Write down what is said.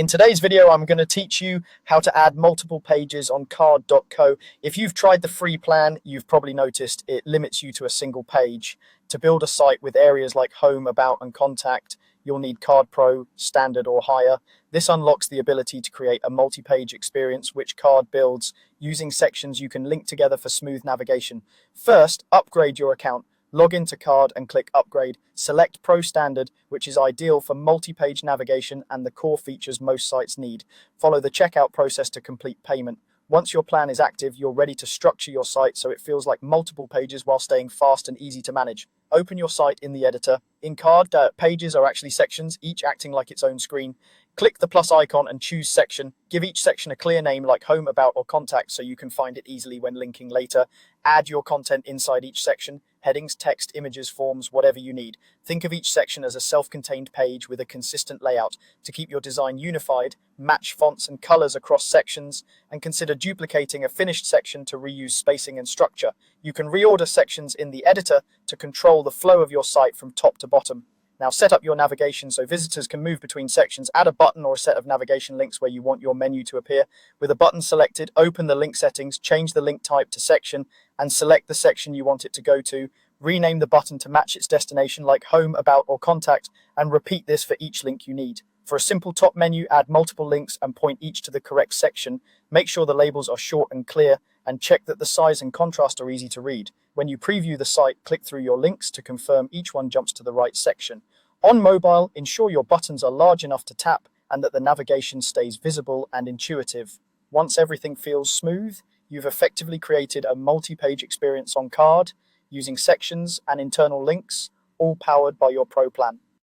In today's video, I'm going to teach you how to add multiple pages on card.co. If you've tried the free plan, you've probably noticed it limits you to a single page. To build a site with areas like home, about, and contact, you'll need Card Pro, standard or higher. This unlocks the ability to create a multi-page experience which Card builds using sections you can link together for smooth navigation. First, upgrade your account. Log into Card and click Upgrade. Select Pro Standard, which is ideal for multi-page navigation and the core features most sites need. Follow the checkout process to complete payment. Once your plan is active, you're ready to structure your site so it feels like multiple pages while staying fast and easy to manage. Open your site in the editor. In Card, pages are actually sections, each acting like its own screen. Click the plus icon and choose section. Give each section a clear name like home, about, or contact so you can find it easily when linking later. Add your content inside each section, headings, text, images, forms, whatever you need. Think of each section as a self-contained page with a consistent layout. To keep your design unified, match fonts and colors across sections, and consider duplicating a finished section to reuse spacing and structure. You can reorder sections in the editor to control the flow of your site from top to bottom. Now set up your navigation so visitors can move between sections. Add a button or a set of navigation links where you want your menu to appear. With a button selected, open the link settings, change the link type to section, and select the section you want it to go to. Rename the button to match its destination like home, about, or contact, and repeat this for each link you need. For a simple top menu, add multiple links and point each to the correct section. Make sure the labels are short and clear, and check that the size and contrast are easy to read. When you preview the site, click through your links to confirm each one jumps to the right section. On mobile, ensure your buttons are large enough to tap and that the navigation stays visible and intuitive. Once everything feels smooth, you've effectively created a multi-page experience on Card using sections and internal links, all powered by your Pro plan.